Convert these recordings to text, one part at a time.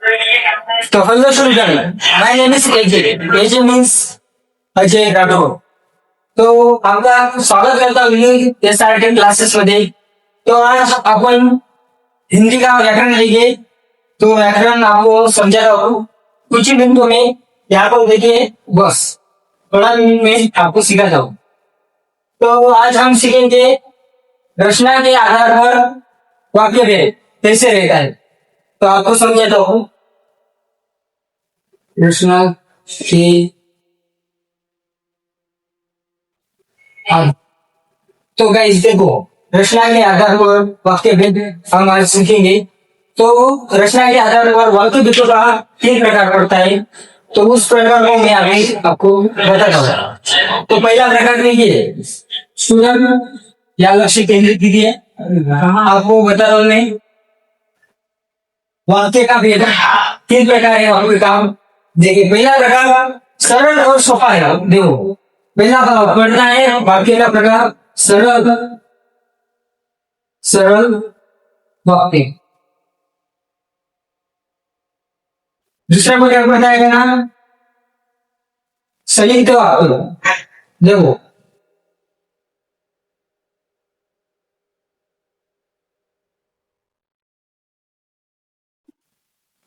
तो हेलो शुरू करना। My name is A J. A J means Ajay Rathod. तो आपका स्वागत करता हूँ एसआरटी क्लासेस मध्ये। तो आज अपन हिंदी का व्याकरण लेंगे। तो व्याकरण आपको समझाता हूँ कुछ ही मिनटों में। यहाँ पर देखिए बस थोड़ा मिनट में आपको सिखाता हूँ। तो आज हम सीखेंगे रचना के आधार पर वाक्य भेद कैसे रहता है। तो आपको समझाता हूँ रचना के तो गाइस देखो, रचना के आधार पर वाक्य भेद हम आज सीखेंगे। तो रचना के आधार पर वाक्य भेदों का 3 प्रकार पड़ता है। तो उस प्रकार को मैं अभी आपको बताता हूँ। तो पहला प्रकार देखिए सुरभ या लक्ष्य केंद्रित कीजिए। आपको बता रहा हूँ मैं वाक्य का भेद 3 प्रकार है। वाक्य का देखिए पहला प्रकार सरल और सोफा है। देखो पहला पढ़ना है वाक्य का प्रकार सरल सरल वाक्य। दूसरा प्रकार बताएगा ना संयुक्त वाक्य। देखो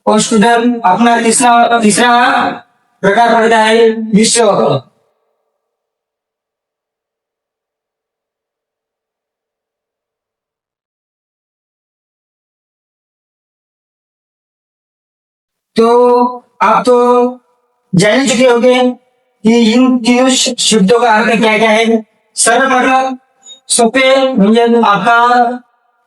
और स्टूडेंट अपना तीसरा तीसरा प्रकार पड़ता है मिश्र वाक्य। तो आप तो जान चुके होंगे कि इन तीनों शब्दों का अर्थ क्या क्या है। सरल मतलब सोपे म्हणजे आपका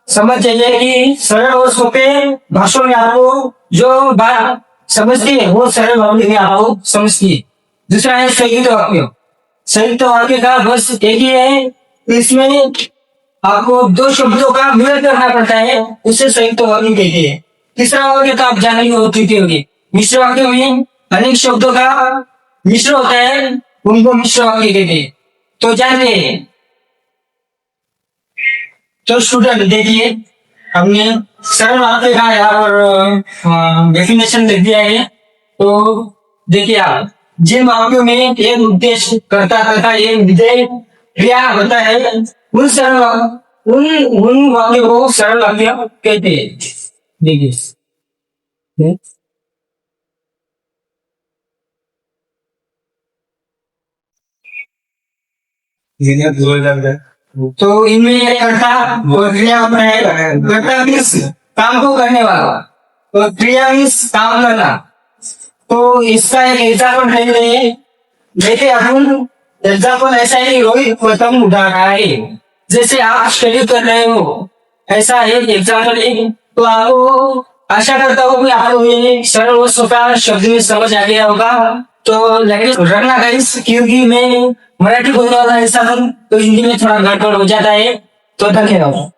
समझ चाहिए कि सरल और सोपे भाषण में आपको जो बात समझती है वो सरल वाक्य में आपको समझती है। दूसरा है संयुक्त वाक्य। संयुक्त वाक्य का बस एक ही है, इसमें आपको 2 शब्दों का मिलन करना पड़ता है, उसे संयुक्त वाक्य कहते हैं। तीसरा वाक्य तो आप जानेंगे होगी मिश्र वाक्य में अनेक शब्दों का मिश्र होता है, उनको मिश्र वाक्य कहते हैं। तो जानिए। तो स्टूडेंट देखिए हमने सरल वाक्य का यहाँ पर डेफिनेशन लिख दिया है। तो देखिए आप जिन वाक्यों में एक उद्देश्य कर्ता तथा एक विधेय क्रिया होता है उन सरल उन वाक्यों को सरल वाक्य कहते हैं। देखिए तो इनमें एक कर्ता और क्रिया होता है। कर्ता मीन्स काम को करने वाला और क्रिया मीन्स काम करना। तो इसका एक एग्जाम्पल ले लें। देखिए अपन एग्जाम्पल ऐसा है कि रोहित पतंग उड़ा रहा है। जैसे आप स्टडी कर रहे हो ऐसा एक एग्जाम्पल है। तो आपको आशा करता हूँ कि आपको ये सरल और सोफा शब्द में समझ आ गया होगा। तो लेकिन रखना गाइस क्योंकि मैं मराठी बोलने वाला ऐसा हूँ तो हिंदी में थोड़ा गड़बड़ हो जाता है। तो धन्यवाद।